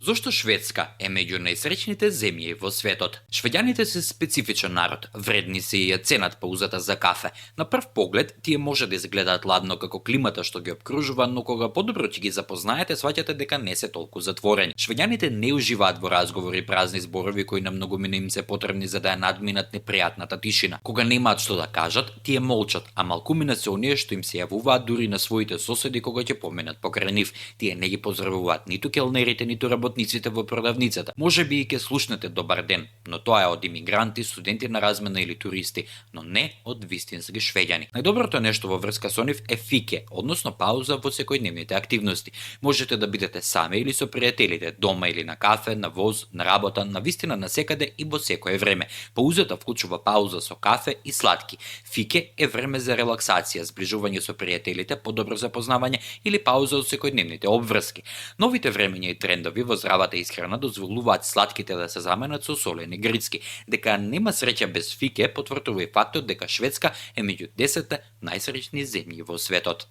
Зошто Шведска е меѓу најсреќните земји во светот? Швеѓаните се специфичен народ, вредни се и ја ценат паузата за кафе. На прв поглед, тие може да изгледаат ладно како климата што ги обкружува, но кога подобро ќе ги запознаете, сваќате дека не се толку затворени. Швеѓаните не уживаат во разговори и празни зборови кои на многумина им се потребни за да ја надминат непријатната тишина. Кога немаат што да кажат, тие молчат, а малкумина се оние што им се јавуваат дури на своите соседи кога ќе поминат покрај нив. Тие не ги поздравуваат ниту келнерите, ниту работниците во продавницата. Може би и ќе слушнете добар ден, но тоа е од имигранти, студенти на размена или туристи, но не од вистински швеѓани. Најдоброто нешто во врска со нив е фике, односно пауза во секојдневните активности. Можете да бидете сами или со пријателите, дома или на кафе, на воз, на работа, на вистина на секаде и во секое време. Паузата вклучува пауза со кафе и сладки. Фике е време за релаксација, зближување со пријателите, подобро запознавање или пауза од секојдневните обврски. Новите времења и трендови во здравата исхрана дозволуваат сладките да се заменат со солени грицки. Дека нема среќа без фике потврдува и фактот дека Шведска е меѓу 10 најсреќни земји во светот.